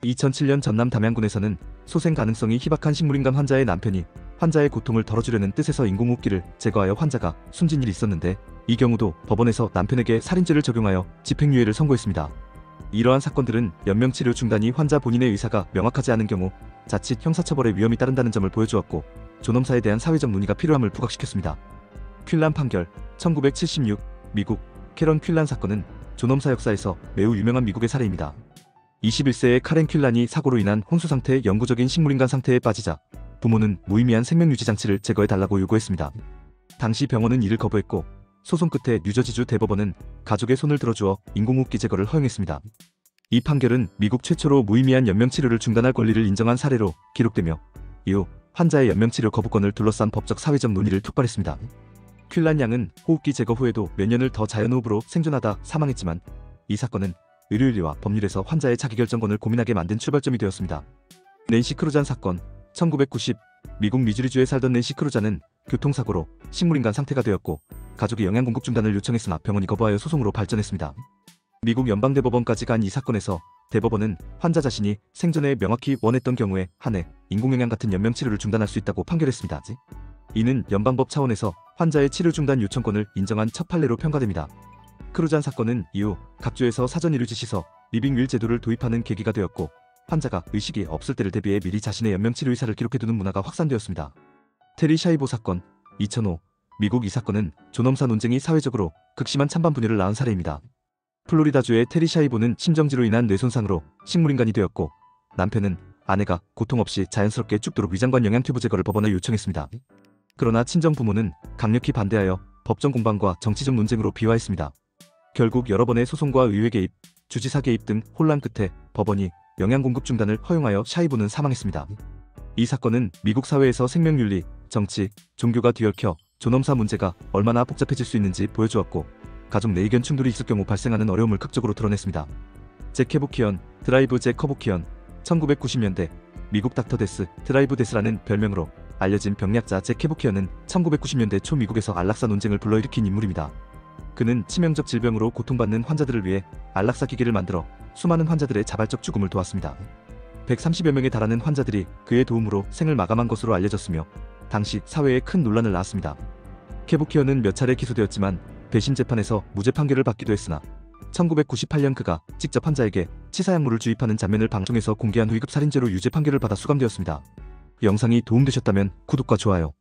2007년 전남 담양군에서는 소생 가능성이 희박한 식물인간 환자의 남편이 환자의 고통을 덜어주려는 뜻에서 인공호흡기를 제거하여 환자가 숨진 일이 있었는데, 이 경우도 법원에서 남편에게 살인죄를 적용하여 집행유예를 선고했습니다. 이러한 사건들은 연명치료 중단이 환자 본인의 의사가 명확하지 않은 경우 자칫 형사처벌의 위험이 따른다는 점을 보여주었고, 존엄사에 대한 사회적 논의가 필요함을 부각시켰습니다. 퀼란 판결. 1976 미국 캐런 퀼란 사건은 존엄사 역사에서 매우 유명한 미국의 사례입니다. 21세의 카렌 퀼란이 사고로 인한 혼수 상태의 영구적인 식물인간 상태에 빠지자 부모는 무의미한 생명유지 장치를 제거해달라고 요구했습니다. 당시 병원은 이를 거부했고, 소송 끝에 뉴저지주 대법원은 가족의 손을 들어주어 인공호흡기 제거를 허용했습니다. 이 판결은 미국 최초로 무의미한 연명치료를 중단할 권리를 인정한 사례로 기록되며, 이후 환자의 연명치료 거부권을 둘러싼 법적 사회적 논의를 촉발했습니다. 퀼란 양은 호흡기 제거 후에도 몇 년을 더 자연호흡으로 생존하다 사망했지만, 이 사건은 의료윤리와 법률에서 환자의 자기결정권을 고민하게 만든 출발점이 되었습니다. 낸시 크루잔 사건. 1990 미국 미주리주에 살던 낸시 크루잔은 교통사고로 식물인간 상태가 되었고, 가족이 영양공급 중단을 요청했으나 병원이 거부하여 소송으로 발전했습니다. 미국 연방대법원까지 간 이 사건에서 대법원은 환자 자신이 생전에 명확히 원했던 경우에 한해 인공영양 같은 연명치료를 중단할 수 있다고 판결했습니다. 이는 연방법 차원에서 환자의 치료 중단 요청권을 인정한 첫 판례로 평가됩니다. 크루잔 사건은 이후 각 주에서 사전 의료 지시서 리빙 윌 제도를 도입하는 계기가 되었고, 환자가 의식이 없을 때를 대비해 미리 자신의 연명치료 의사를 기록해두는 문화가 확산되었습니다. 테리 샤이보 사건. 2005 미국. 이 사건은 존엄사 논쟁이 사회적으로 극심한 찬반 분열을 낳은 사례입니다. 플로리다주의 테리 샤이보는 심정지로 인한 뇌손상으로 식물인간이 되었고, 남편은 아내가 고통 없이 자연스럽게 죽도록 위장관 영양 튜브 제거를 법원에 요청했습니다. 그러나 친정 부모는 강력히 반대하여 법정 공방과 정치적 논쟁으로 비화했습니다. 결국 여러 번의 소송과 의회 개입, 주지사 개입 등 혼란 끝에 법원이 영양공급 중단을 허용하여 샤이보는 사망했습니다. 이 사건은 미국 사회에서 생명윤리, 정치, 종교가 뒤얽혀 존엄사 문제가 얼마나 복잡해질 수 있는지 보여주었고, 가족 내 의견 충돌이 있을 경우 발생하는 어려움을 극적으로 드러냈습니다. 잭 케부키언. 드라이브. 잭 커부키언. 1990년대 미국 닥터 데스, 드라이브 데스라는 별명으로 알려진 병리학자 잭 케부키언은 1990년대 초 미국에서 안락사 논쟁을 불러일으킨 인물입니다. 그는 치명적 질병으로 고통받는 환자들을 위해 안락사 기계를 만들어 수많은 환자들의 자발적 죽음을 도왔습니다. 130여 명에 달하는 환자들이 그의 도움으로 생을 마감한 것으로 알려졌으며, 당시 사회에 큰 논란을 낳았습니다. 케부키언은 몇 차례 기소되었지만 배심 재판에서 무죄 판결을 받기도 했으나, 1998년 그가 직접 환자에게 치사약물을 주입하는 장면을 방송에서 공개한 후 2급 살인죄로 유죄 판결을 받아 수감되었습니다. 영상이 도움되셨다면 구독과 좋아요,